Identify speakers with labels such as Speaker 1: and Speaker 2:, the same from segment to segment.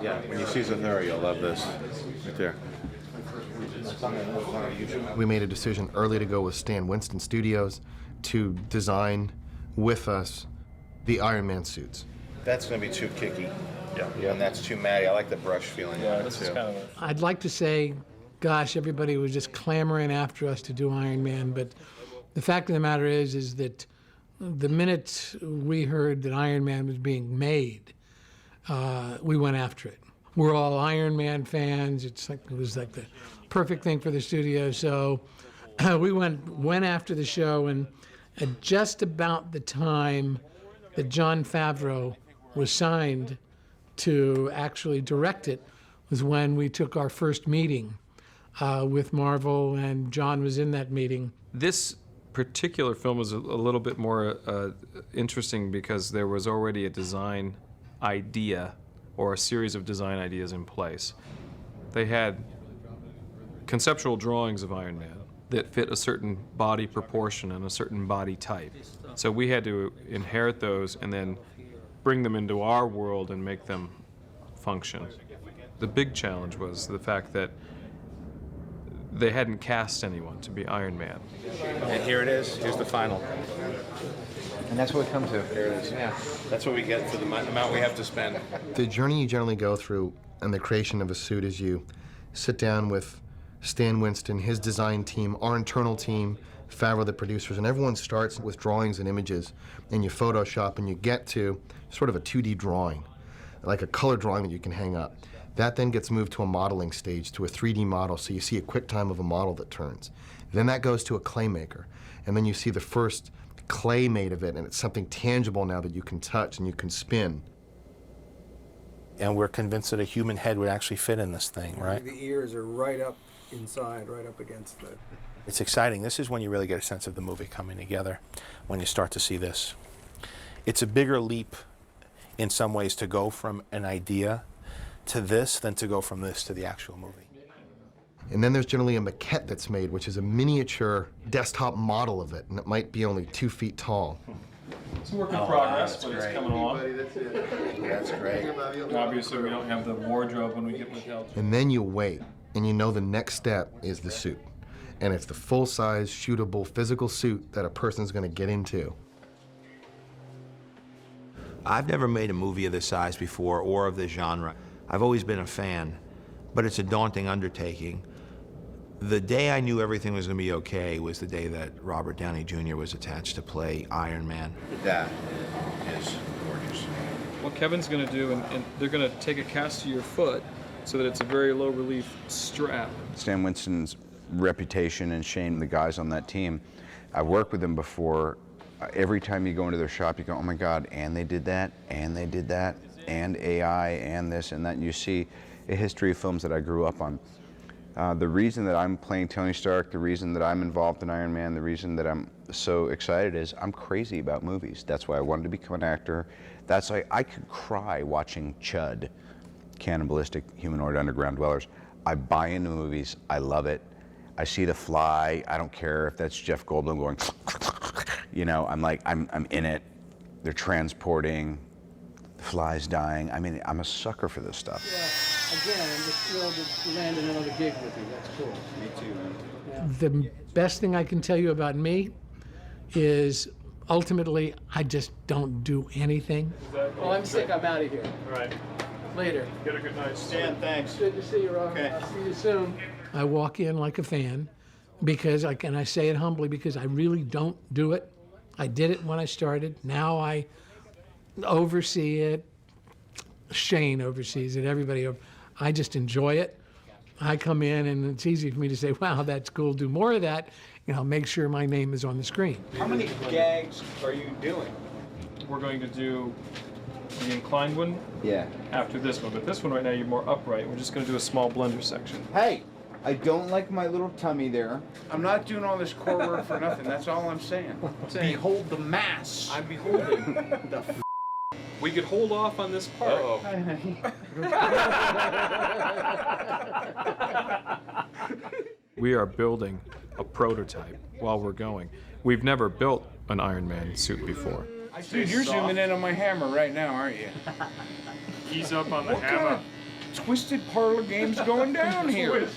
Speaker 1: Yeah, when you see Zathura, you'll love this right there.
Speaker 2: We made a decision early to go with Stan Winston Studios to design with us the Iron Man suits.
Speaker 1: That's going to be too kicky.
Speaker 3: Yeah.
Speaker 1: And that's too matty. I like the brush feeling.
Speaker 3: Yeah, this is kind of
Speaker 4: I'd like to say, gosh, everybody was just clamoring after us to do Iron Man, but the fact of the matter is that the minute we heard that Iron Man was being made, we went after it. We're all Iron Man fans. It was like the perfect thing for the studio. So we went after the show, and at just about the time that Jon Favreau was signed to actually direct it was when we took our first meeting with Marvel, and Jon was in that meeting.
Speaker 3: This particular film was a little bit more interesting because there was already a design idea or a series of design ideas in place. They had conceptual drawings of Iron Man that fit a certain body proportion and a certain body type. So we had to inherit those and then bring them into our world and make them function. The big challenge was the fact that they hadn't cast anyone to be Iron Man.
Speaker 1: And here it is. Here's the final.
Speaker 5: And that's what we come to.
Speaker 1: There it is. Yeah. That's what we get for the amount we have to spend.
Speaker 2: The journey you generally go through in the creation of a suit is you sit down with Stan Winston, his design team, our internal team, Favreau, the producers, and everyone starts with drawings and images, and you Photoshop, and you get to sort of a 2D drawing, like a color drawing that you can hang up. That then gets moved to a modeling stage, to a 3D model, so you see a quick time of a model that turns. Then that goes to a clay maker, and then you see the first clay made of it, and it's something tangible now that you can touch and you can spin.
Speaker 1: And we're convinced that a human head would actually fit in this thing, right?
Speaker 6: The ears are right up inside, right up against the...
Speaker 1: It's exciting. This is when you really get a sense of the movie coming together, when you start to see this. It's a bigger leap in some ways to go from an idea to this than to go from this to the actual movie.
Speaker 2: And then there's generally a maquette that's made, which is a miniature desktop model of it, and it might be only 2 feet tall.
Speaker 3: It's a work in progress, but it's coming along.
Speaker 1: That's great.
Speaker 3: Obviously, we don't have the wardrobe when we get with help.
Speaker 2: And then you wait, and you know the next step is the suit. And it's the full-size, shootable, physical suit that a person's gonna get into.
Speaker 7: I've never made a movie of this size before or of this genre. I've always been a fan, but it's a daunting undertaking. The day I knew everything was going to be okay was the day that Robert Downey Jr. was attached to play Iron Man.
Speaker 1: That is gorgeous.
Speaker 3: What Kevin's going to do, and they're going to take a cast of your foot so that it's a very low relief strap.
Speaker 5: Stan Winston's reputation and Shane, the guys on that team, I've worked with them before. Every time you go into their shop, you go, oh my God, and they did that, and they did that, and AI, and this and that. And you see a history of films that I grew up on. The reason that I'm playing Tony Stark, the reason that I'm involved in Iron Man, the reason that I'm so excited is I'm crazy about movies. That's why I wanted to become an actor. That's why I could cry watching Chud, Cannibalistic Humanoid Underground Dwellers. I buy into movies, I love it. I see The Fly, I don't care if that's Jeff Goldblum going, you know, I'm like, I'm in it. They're transporting, the fly's dying. I mean, I'm a sucker for this stuff.
Speaker 4: Yeah, again, I'm just thrilled to land another gig with you. That's cool.
Speaker 1: Me too, man.
Speaker 4: Yeah. The best thing I can tell you about me is ultimately I just don't do anything. Oh, I'm sick. I'm out of here.
Speaker 3: All right.
Speaker 4: Later.
Speaker 3: Get a good night.
Speaker 1: Stan, thanks.
Speaker 4: Good to see you, Rob.
Speaker 1: Okay.
Speaker 4: I'll see you soon. I walk in like a fan because and I say it humbly because I really don't do it. I did it when I started. Now I oversee it. Shane oversees it. Everybody. I just enjoy it. I come in and it's easy for me to say, wow, that's cool. Do more of that. You know, make sure my name is on the screen.
Speaker 6: How many gags are you doing?
Speaker 3: We're going to do the inclined one
Speaker 5: Yeah.
Speaker 3: after this one, but this one right now you're more upright. We're just going to do a small blender section.
Speaker 5: Hey, I don't like my little tummy there.
Speaker 6: I'm not doing all this core work for nothing. That's all I'm saying. Behold the mass.
Speaker 3: I'm beholding.
Speaker 6: The
Speaker 3: We could hold off on this part. We are building a prototype while we're going. We've never built an Iron Man suit before.
Speaker 6: Dude, you're zooming in on my hammer right now, aren't you?
Speaker 3: He's up on the hammer.
Speaker 6: twisted parlor games going down here.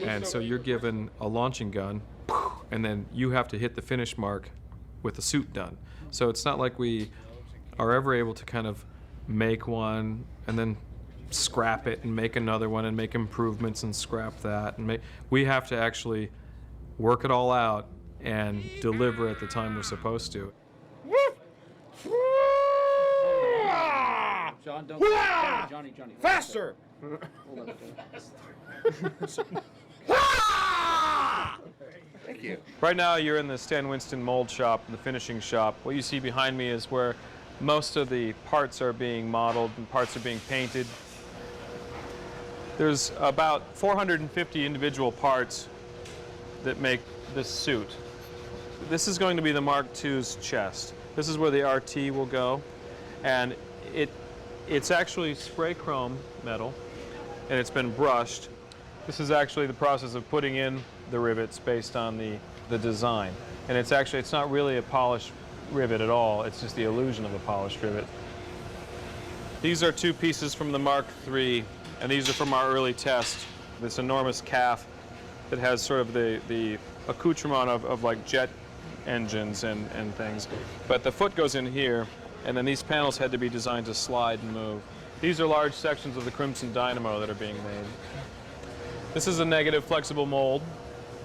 Speaker 3: And so you're given a launching gun, and then you have to hit the finish mark with the suit done. So it's not like we are ever able to kind of make one and then scrap it and make another one and make improvements and scrap that. And we have to actually work it all out and deliver at the time we're supposed to.
Speaker 6: John, don't. Johnny.
Speaker 1: Faster! Thank you.
Speaker 3: Right now you're in the Stan Winston mold shop, the finishing shop. What you see behind me is where most of the parts are being modeled and parts are being painted. There's about 450 individual parts that make this suit. This is going to be the Mark II's chest. This is where the RT will go, and it's actually spray chrome metal, and it's been brushed. This is actually the process of putting in the rivets based on the design. And it's not really a polished rivet at all, it's just the illusion of a polished rivet. These are two pieces from the Mark III, and these are from our early test. This enormous calf that has sort of the accoutrement of like jet engines and things. But the foot goes in here, and then these panels had to be designed to slide and move. These are large sections of the Crimson Dynamo that are being made. This is a negative flexible mold,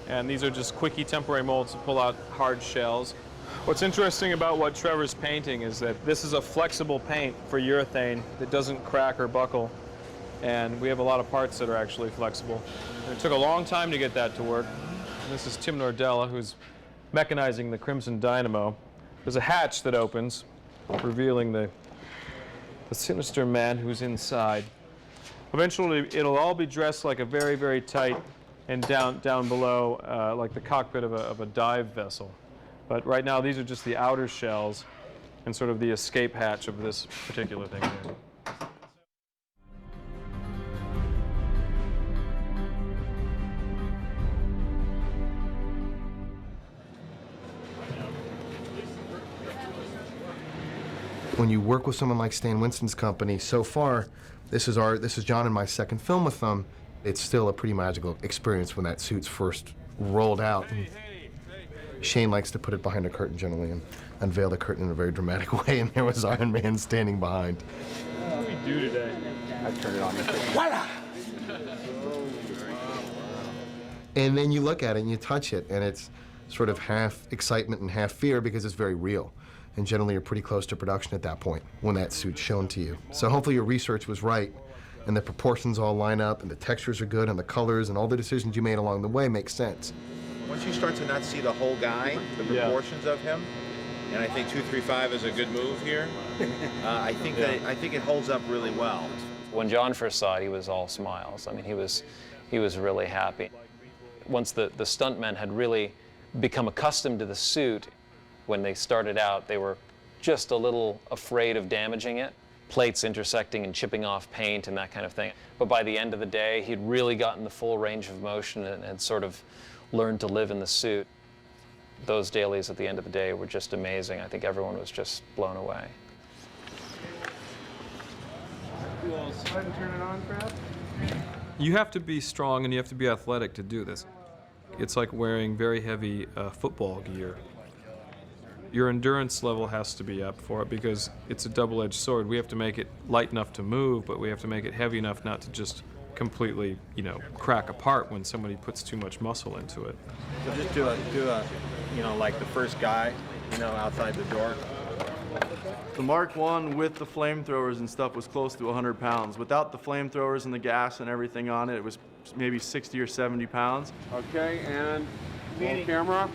Speaker 3: and these are just quickie temporary molds to pull out hard shells. What's interesting about what Trevor's painting is that this is a flexible paint for urethane that doesn't crack or buckle, and we have a lot of parts that are actually flexible. And it took a long time to get that to work. And this is Tim Nordella, who's mechanizing the Crimson Dynamo. There's a hatch that opens, revealing the sinister man who's inside. Eventually, it'll all be dressed like a very, very tight, and down below, like the cockpit of a dive vessel. But right now, these are just the outer shells and sort of the escape hatch of this particular thing here.
Speaker 2: When you work with someone like Stan Winston's company, so far, this is John and my second film with them. It's still a pretty magical experience when that suit's first rolled out. And Shane likes to put it behind a curtain generally and unveil the curtain in a very dramatic way, and there was Iron Man standing behind.
Speaker 3: What do we do today?
Speaker 5: I turn it on.
Speaker 2: And then you look at it and you touch it, and it's sort of half excitement and half fear because it's very real. And generally you're pretty close to production at that point when that suit's shown to you. So hopefully your research was right, and the proportions all line up, and the textures are good, and the colors, and all the decisions you made along the way make sense.
Speaker 1: Once you start to not see the whole guy, the proportions of him, and I think 235 is a good move here. I think it holds up really well.
Speaker 8: When John first saw it, he was all smiles. I mean, he was really happy. Once the stuntmen had really become accustomed to the suit, when they started out, they were just a little afraid of damaging it. Plates intersecting and chipping off paint and that kind of thing. But by the end of the day, he'd really gotten the full range of motion and had sort of learned to live in the suit. Those dailies at the end of the day were just amazing. I think everyone was just blown away.
Speaker 3: You have to be strong and you have to be athletic to do this. It's like wearing very heavy football gear. Your endurance level has to be up for it because it's a double-edged sword. We have to make it light enough to move, but we have to make it heavy enough not to just completely, crack apart when somebody puts too much muscle into it.
Speaker 9: So just do a, like the first guy, outside the door.
Speaker 10: The Mark I with the flamethrowers and stuff was close to 100 pounds. Without the flamethrowers and the gas and everything on it, it was maybe 60 or 70 pounds.
Speaker 6: Okay, and roll camera.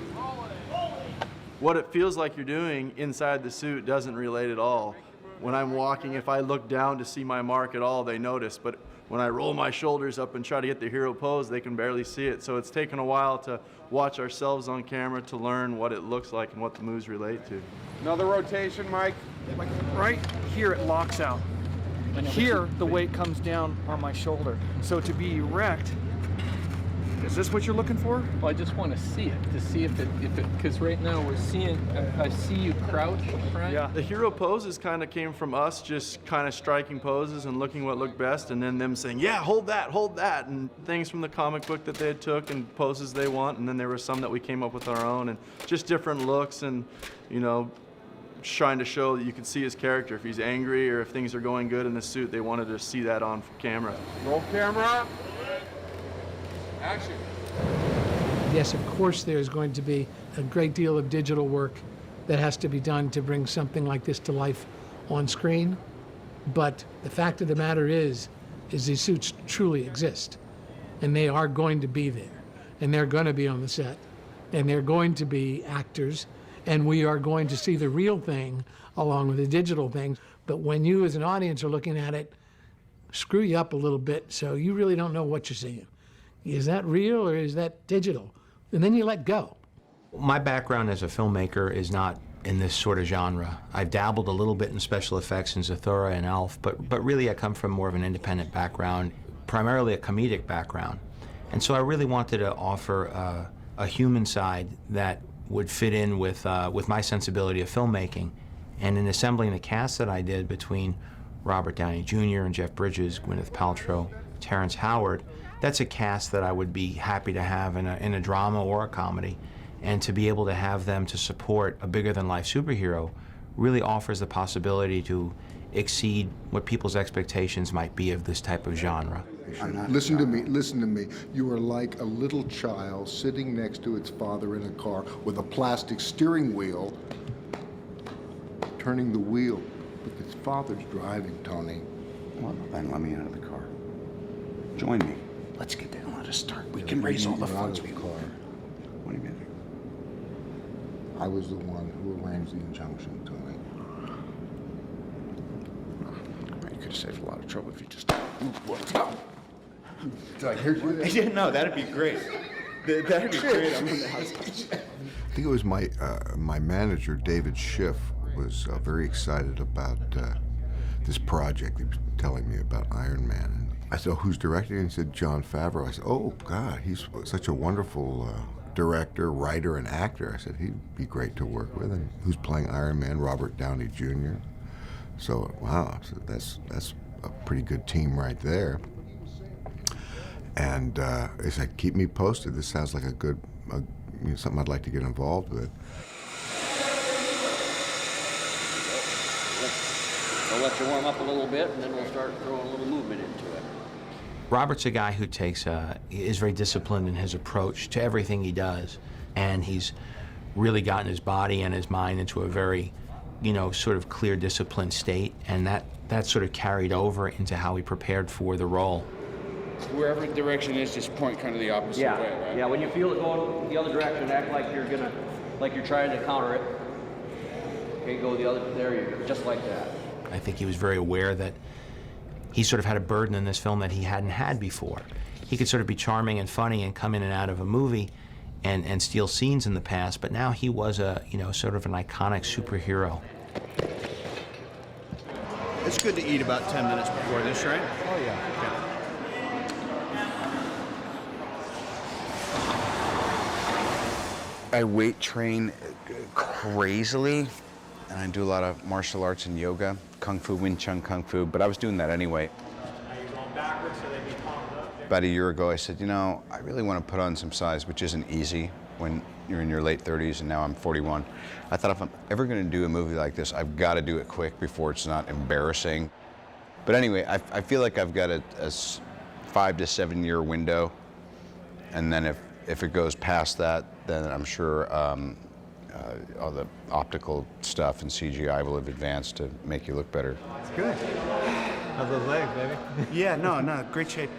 Speaker 10: What it feels like you're doing inside the suit doesn't relate at all. When I'm walking, if I look down to see my mark at all, they notice. But when I roll my shoulders up and try to get the hero pose, they can barely see it. So it's taken a while to watch ourselves on camera to learn what it looks like and what the moves relate to.
Speaker 6: Another rotation, Mike.
Speaker 11: Like right here it locks out. Here the weight comes down on my shoulder. So to be erect, Is this what you're looking for?
Speaker 12: Well, I just want to see it, because right now we're seeing, I see you crouch, right?
Speaker 10: Yeah. The hero poses kind of came from us just kind of striking poses and looking what looked best, and then them saying, yeah, hold that, and things from the comic book that they took and poses they want, and then there were some that we came up with our own, and just different looks, and, you know, trying to show that you could see his character. If he's angry or if things are going good in the suit, they wanted to see that on camera.
Speaker 6: Roll camera. Action.
Speaker 4: Yes, of course there's going to be a great deal of digital work that has to be done to bring something like this to life on screen. But the fact of the matter is these suits truly exist. And they are going to be there. And they're going to be on the set. And they're going to be actors. And we are going to see the real thing along with the digital thing. But when you as an audience are looking at it, screw you up a little bit so you really don't know what you're seeing. Is that real or is that digital? And then you let go.
Speaker 7: My background as a filmmaker is not in this sort of genre. I've dabbled a little bit in special effects in Zathura and Elf, but really I come from more of an independent background, primarily a comedic background. And so I really wanted to offer a human side that would fit in with my sensibility of filmmaking. And in assembling the cast that I did between Robert Downey Jr. and Jeff Bridges, Gwyneth Paltrow, Terrence Howard, that's a cast that I would be happy to have in a drama or a comedy. And to be able to have them to support a bigger-than-life superhero really offers the possibility to exceed what people's expectations might be of this type of genre.
Speaker 13: Listen to me. You are like a little child sitting next to its father in a car with a plastic steering wheel, turning the wheel, but its father's driving, Tony.
Speaker 6: Well, then let me out of the car. Join me. Let's get down. Let us start. We can raise all the funds we
Speaker 13: car.
Speaker 6: What do you mean?
Speaker 13: I was the one who arranged the injunction, Tony.
Speaker 6: You could have saved a lot of trouble if you just...
Speaker 13: Did I hear you?
Speaker 6: Yeah, no, that'd be great. That'd be great. I'm in the house.
Speaker 13: I think it was my manager, David Schiff, was very excited about this project. He was telling me about Iron Man. And I said, oh, who's directing? And he said, Jon Favreau. I said, oh, God, he's such a wonderful director, writer, and actor. I said, he'd be great to work with. And who's playing Iron Man? Robert Downey Jr. So, wow, so that's a pretty good team right there. And he said, keep me posted. This sounds like a good, something I'd like to get involved with.
Speaker 14: We'll let you warm up a little bit, and then we'll start throwing a little movement into it.
Speaker 7: Robert's a guy who is very disciplined in his approach to everything he does. And he's really gotten his body and his mind into a very, sort of clear, disciplined state. And that sort of carried over into how he prepared for the role.
Speaker 6: Wherever the direction is, just point kind of the opposite way, right?
Speaker 14: Yeah, when you feel it going the other direction, act like you're trying to counter it. Okay, go the other, there you go, just like that.
Speaker 7: I think he was very aware that he sort of had a burden in this film that he hadn't had before. He could sort of be charming and funny and come in and out of a movie and steal scenes in the past, but now he was sort of an iconic superhero.
Speaker 9: It's good to eat about 10 minutes before this, right?
Speaker 2: Oh, yeah.
Speaker 9: Okay.
Speaker 5: I weight train crazily, and I do a lot of martial arts and yoga, Kung Fu, Wing Chun Kung Fu, but I was doing that anyway. About a year ago, I said, I really want to put on some size, which isn't easy when you're in your late 30s, and now I'm 41. I thought if I'm ever going to do a movie like this, I've got to do it quick before it's not embarrassing. But anyway, I feel like I've got a 5 to 7 year window, and then if it goes past that, then I'm sure all the optical stuff and CGI will have advanced to make you look better.
Speaker 9: It's good. How's those legs, baby? Yeah, no, great shape.